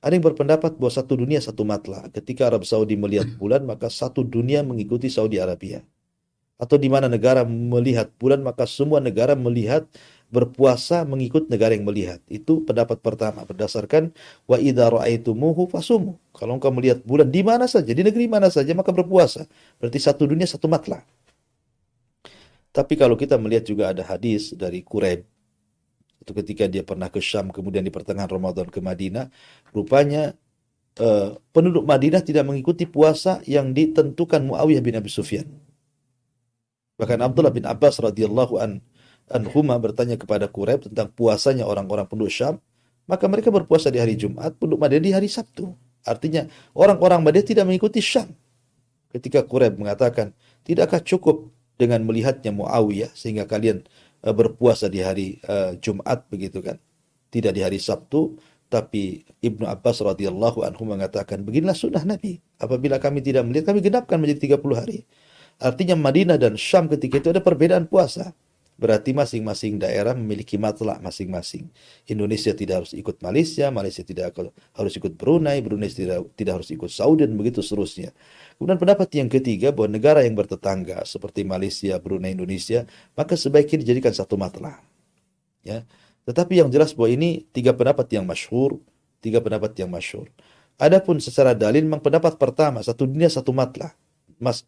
Ada yang berpendapat bahwa satu dunia satu matla. Ketika Arab Saudi melihat bulan, maka satu dunia mengikuti Saudi Arabia. Atau di mana negara melihat bulan, maka semua negara melihat berpuasa mengikut negara yang melihat. Itu pendapat pertama berdasarkan wa idza ra'aitumuhu fasumu. Kalau engkau melihat bulan di mana saja, di negeri mana saja, maka berpuasa. Berarti satu dunia satu matla. Tapi kalau kita melihat juga ada hadis dari Quraib, itu ketika dia pernah ke Syam kemudian di pertengahan Ramadan ke Madinah, rupanya penduduk Madinah tidak mengikuti puasa yang ditentukan Muawiyah bin Abi Sufyan. Bahkan Abdullah bin Abbas radhiyallahu anhuma bertanya kepada Quraib tentang puasanya orang-orang penduduk Syam, maka mereka berpuasa di hari Jumat, penduduk Madinah di hari Sabtu. Artinya orang-orang Madinah tidak mengikuti Syam. Ketika Quraib mengatakan, tidakkah cukup dengan melihatnya Muawiyah sehingga kalian berpuasa di hari Jumat begitu kan? Tidak di hari Sabtu. Tapi Ibnu Abbas radhiyallahu anhu mengatakan, beginilah sunnah Nabi. Apabila kami tidak melihat, kami genapkan menjadi 30 hari. Artinya Madinah dan Syam ketika itu ada perbedaan puasa. Berarti masing-masing daerah memiliki matla masing-masing. Indonesia tidak harus ikut Malaysia, Malaysia tidak harus ikut Brunei, Brunei tidak harus ikut Saudi, dan begitu seterusnya. Kemudian pendapat yang ketiga bahwa negara yang bertetangga seperti Malaysia, Brunei, Indonesia, maka sebaiknya dijadikan satu matla. Ya. Tetapi yang jelas bahwa ini tiga pendapat yang masyhur. Adapun secara dalil memang pendapat pertama, satu dunia satu matla.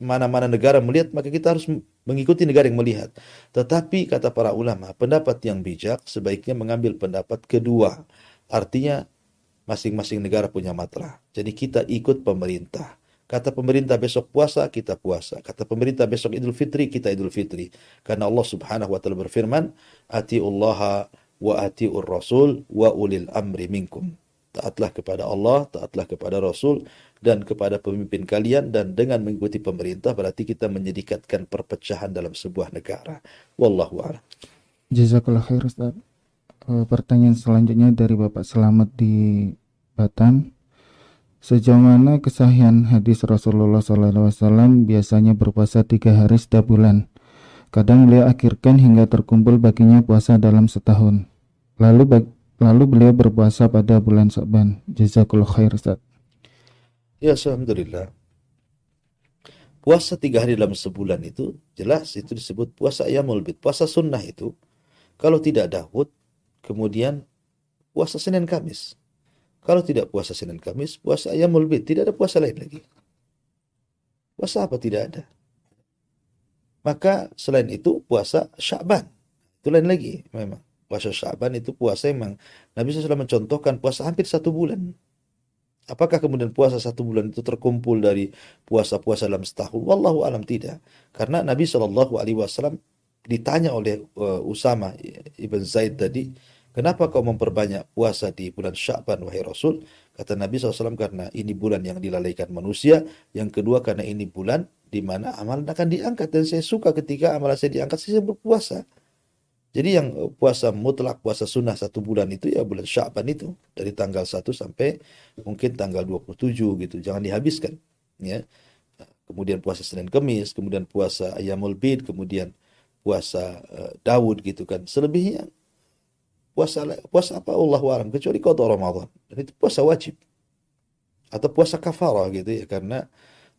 Mana-mana negara melihat, maka kita harus mengikuti negara yang melihat. Tetapi kata para ulama, pendapat yang bijak sebaiknya mengambil pendapat kedua. Artinya masing-masing negara punya matla. Jadi kita ikut pemerintah. Kata pemerintah besok puasa, kita puasa. Kata pemerintah besok Idul Fitri, kita Idul Fitri. Karena Allah Subhanahu wa taala berfirman, "Atiullaha wa atiur rasul wa ulil amri minkum." Taatlah kepada Allah, taatlah kepada Rasul, dan kepada pemimpin kalian, dan dengan mengikuti pemerintah berarti kita menyedikatkan perpecahan dalam sebuah negara. Wallahu a'lam. Jazakallah khair Ustaz. Pertanyaan selanjutnya dari Bapak Selamat di Batam. Sejauh mana kesahihan hadis Rasulullah SAW biasanya berpuasa 3 hari setiap bulan? Kadang beliau akhirkan hingga terkumpul baginya puasa dalam setahun. Lalu beliau berpuasa pada bulan Sya'ban. Jazakallah khair Ustaz. Ya, alhamdulillah. Puasa 3 hari dalam sebulan itu jelas itu disebut puasa Ayyamul Bid. Puasa sunnah itu kalau tidak Daud, kemudian puasa Senin Kamis. Kalau tidak puasa Senin Kamis, puasa Ayyamul Bid. Tidak ada puasa lain lagi. Puasa apa tidak ada? Maka selain itu puasa Sya'ban. Itu lain lagi memang. Puasa Sya'ban itu puasa yang Nabi SAW mencontohkan puasa hampir 1 bulan. Apakah kemudian puasa 1 bulan itu terkumpul dari puasa-puasa dalam setahun? Wallahu alam tidak. Karena Nabi SAW ditanya oleh Usama ibn Zaid tadi, Kenapa kau memperbanyak puasa di bulan Sya'ban, wahai Rasul? Kata Nabi SAW, karena ini bulan yang dilalaikan manusia. Yang kedua, karena ini bulan di mana amalan akan diangkat. Dan saya suka ketika amalan saya diangkat, saya berpuasa. Jadi yang puasa mutlak, puasa sunnah 1 bulan itu ya bulan Sya'ban itu. Dari tanggal 1 sampai mungkin tanggal 27 gitu. Jangan dihabiskan. Ya. Kemudian puasa Senin Kemis, kemudian puasa Ayyamul Bid, kemudian puasa Daud gitu kan. Selebihnya puasa apa Allah alam, kecuali qada Ramadan, dan itu puasa wajib atau puasa kafarah gitu ya, karena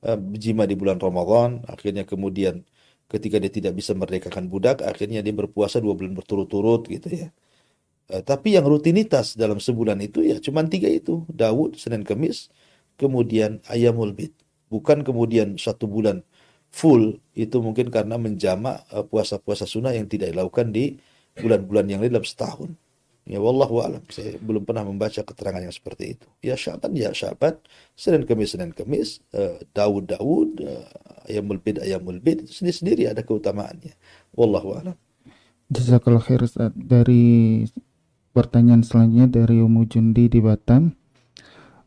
berjima di bulan Ramadan, akhirnya kemudian ketika dia tidak bisa merdekakan budak, akhirnya dia berpuasa 2 bulan berturut-turut gitu ya. Tapi yang rutinitas dalam sebulan itu ya cuman 3 itu, Daud, Senin Kemis, kemudian Ayyamul Bid. Bukan kemudian 1 bulan full, itu mungkin karena menjamak puasa-puasa sunnah yang tidak dilakukan di bulan-bulan yang lain dalam setahun. Ya wallahu a'lam. Saya belum pernah membaca keterangan yang seperti itu. Ya Sya'ban, Senin Kemis, Daud, Ayyamul Bid, sendiri-sendiri ada keutamaannya. Wallahu a'lam. Jazakallah khair Ustaz. Dari pertanyaan selanjutnya dari Umu Jundi di Batam.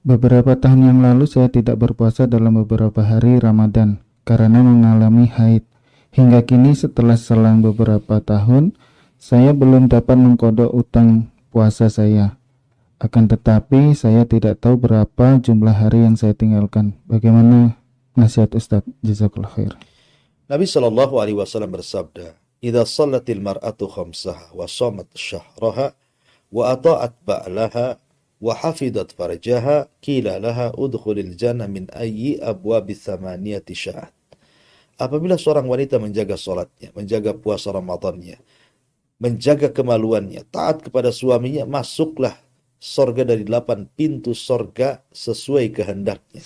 Beberapa tahun yang lalu saya tidak berpuasa dalam beberapa hari Ramadan karena mengalami haid. Hingga kini setelah selang beberapa tahun, saya belum dapat mengqadha utang puasa saya. Akan tetapi saya tidak tahu berapa jumlah hari yang saya tinggalkan. Bagaimana nasihat Ustaz? Jazakallah khair. Nabi sallallahu alaihi wasallam bersabda, "Idza shallatil mar'atu khamsaha wa shamat syahraha wa ata'at ba'laha wa hafidat farjaha qila laha udkhulil jannah min ayyi abwabis thamaniyati sya'at." Apabila seorang wanita menjaga salatnya, menjaga puasa Ramadannya, menjaga kemaluannya, taat kepada suaminya, masuklah sorga dari 8 pintu sorga sesuai kehendaknya.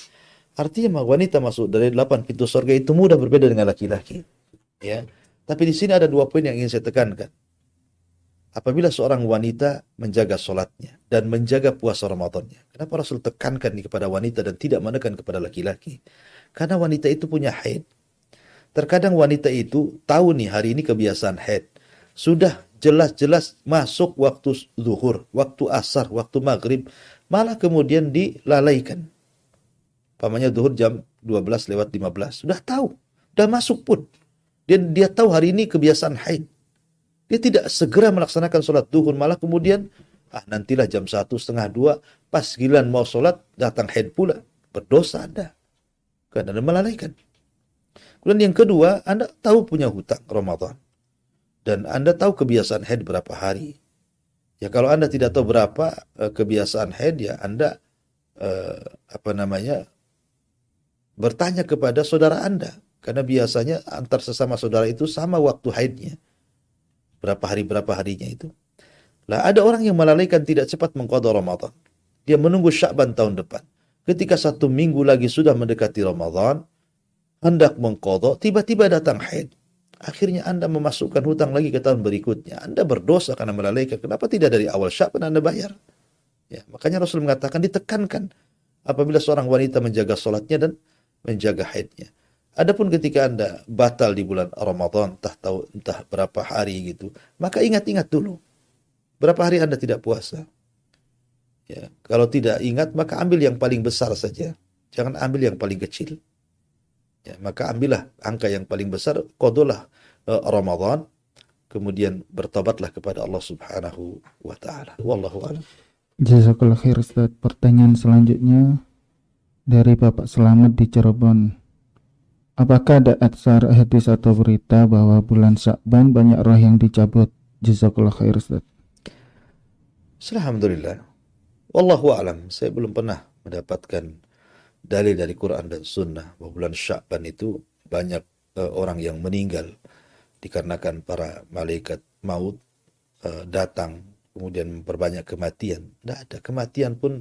Artinya wanita masuk dari 8 pintu sorga itu mudah, berbeda dengan laki-laki. Ya. Tapi di sini ada 2 poin yang ingin saya tekankan. Apabila seorang wanita menjaga sholatnya dan menjaga puasa Ramadannya, kenapa Rasul tekankan ini kepada wanita dan tidak menekan kepada laki-laki? Karena wanita itu punya haid. Terkadang wanita itu tahu nih hari ini kebiasaan haid. Sudah jelas-jelas masuk waktu zuhur, waktu asar, waktu maghrib, malah kemudian dilalaikan. Pamannya zuhur jam 12:15. Sudah tahu, sudah masuk pun. Dia tahu hari ini kebiasaan haid. Dia tidak segera melaksanakan sholat zuhur, malah kemudian nantilah jam 1, setengah 2, pas giliran mau sholat, datang haid pula. Berdosa Anda. Karena Anda melalaikan. Kemudian yang kedua, Anda tahu punya hutang Ramadan. Dan Anda tahu kebiasaan haid berapa hari. Ya kalau Anda tidak tahu berapa kebiasaan haid, ya Anda bertanya kepada saudara Anda. Karena biasanya antar sesama saudara itu sama waktu haidnya. Berapa harinya itu. Lah ada orang yang melalaikan, tidak cepat mengqadha Ramadan. Dia menunggu Sya'ban tahun depan. Ketika 1 minggu lagi sudah mendekati Ramadan, hendak mengqadha, tiba-tiba datang haid. Akhirnya Anda memasukkan hutang lagi ke tahun berikutnya. Anda berdosa karena melalaikan. Kenapa tidak dari awal Sya'ban Anda bayar? Ya, makanya Rasul mengatakan, ditekankan apabila seorang wanita menjaga sholatnya dan menjaga haidnya. Adapun ketika Anda batal di bulan Ramadan, entah berapa hari gitu, maka ingat-ingat dulu berapa hari Anda tidak puasa. Ya, kalau tidak ingat, maka ambil yang paling besar saja. Jangan ambil yang paling kecil. Ya, maka ambillah angka yang paling besar, qadhalah Ramadan, kemudian bertobatlah kepada Allah Subhanahu wa taala. Wallahu a'lam. Jazakallah khair Ustaz. Pertanyaan selanjutnya dari Bapak Selamat di Cirebon. Apakah ada atsar hadis atau berita bahwa bulan Sya'ban banyak roh yang dicabut? Jazakallah khair Ustaz. Alhamdulillah. Wallahu a'lam. Saya belum pernah mendapatkan dalil dari Quran dan Sunnah bahwa bulan Sya'ban itu banyak orang yang meninggal dikarenakan para malaikat maut datang kemudian memperbanyak kematian. Tidak ada. Kematian pun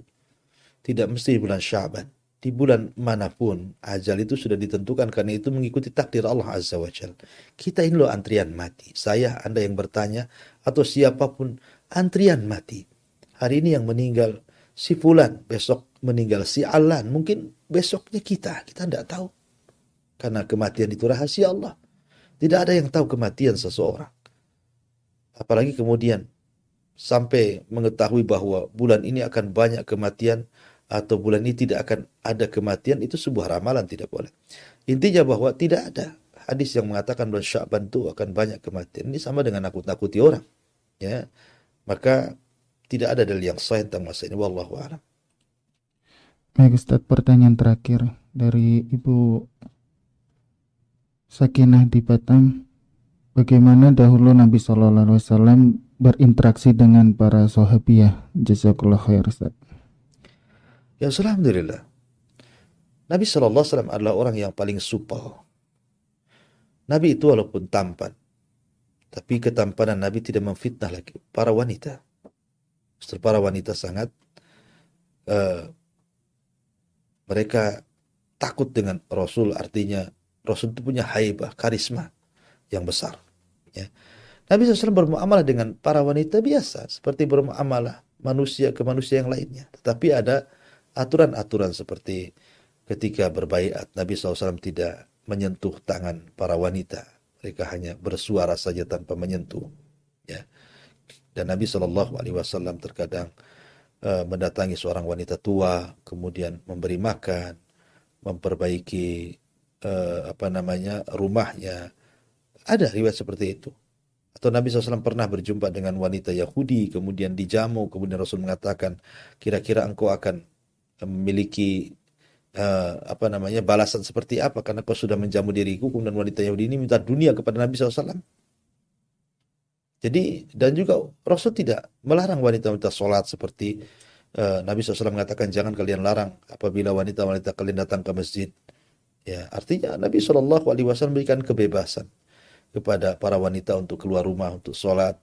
tidak mesti di bulan Sya'ban. Di bulan manapun ajal itu sudah ditentukan, karena itu mengikuti takdir Allah Azza wa Jalla. Kita ini loh antrian mati. Saya, Anda yang bertanya, atau siapapun, antrian mati. Hari ini yang meninggal si fulan, besok meninggal si Alan, mungkin besoknya kita tidak tahu. Karena kematian itu rahasia Allah. Tidak ada yang tahu kematian seseorang. Apalagi kemudian sampai mengetahui bahwa bulan ini akan banyak kematian atau bulan ini tidak akan ada kematian, itu sebuah ramalan, tidak boleh. Intinya bahwa tidak ada hadis yang mengatakan bulan Sya'ban itu akan banyak kematian. Ini sama dengan nakut-nakuti orang, ya. Maka tidak ada dalil yang sahih tentang masa ini. Wallahu a'lam. Baik Ustaz, pertanyaan terakhir dari Ibu Sakinah di Batam. Bagaimana dahulu Nabi SAW berinteraksi dengan para sahabiah? Jazakallah khair Ustaz. Ya, alhamdulillah. Nabi SAW adalah orang yang paling supel. Nabi itu walaupun tampan, tapi ketampanan Nabi tidak memfitnah lagi para wanita. Justru para wanita sangat mereka takut dengan Rasul, artinya Rasul itu punya haibah, karisma yang besar. Ya. Nabi SAW bermuamalah dengan para wanita biasa, seperti bermuamalah manusia ke manusia yang lainnya. Tetapi ada aturan-aturan seperti ketika berbaiat, Nabi SAW tidak menyentuh tangan para wanita. Mereka hanya bersuara saja tanpa menyentuh. Ya. Dan Nabi SAW terkadang mendatangi seorang wanita tua, kemudian memberi makan, memperbaiki rumahnya. Ada riwayat seperti itu. Atau Nabi SAW pernah berjumpa dengan wanita Yahudi, kemudian dijamu, kemudian Rasul mengatakan, kira-kira engkau akan memiliki balasan seperti apa karena kau sudah menjamu diriku. Kemudian wanita Yahudi ini minta dunia kepada Nabi SAW. Jadi, dan juga Rasul tidak melarang wanita-wanita sholat seperti Nabi SAW mengatakan jangan kalian larang apabila wanita-wanita kalian datang ke masjid. Ya, artinya Nabi SAW memberikan kebebasan kepada para wanita untuk keluar rumah, untuk sholat,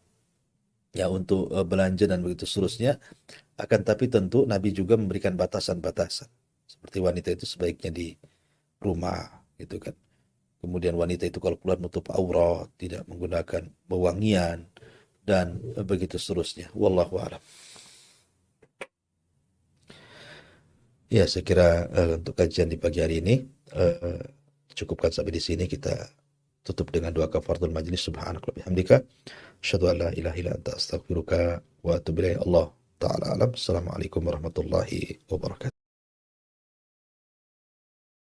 ya, untuk belanja dan begitu seterusnya. Akan tapi tentu Nabi juga memberikan batasan-batasan. Seperti wanita itu sebaiknya di rumah, gitu kan. Kemudian wanita itu kalau keluar nutup aurat, tidak menggunakan wewangian, dan begitu seterusnya. Wallahu a'lam. Ya, saya kira untuk kajian di pagi hari ini cukupkan sampai di sini. Kita tutup dengan doa kafaratul majlis. Subhanaka wa bihamdika asyhadu an la ilaha illa anta astaghfiruka wa atubu ilaik. Allah taala alam. Assalamualaikum warahmatullahi wabarakatuh.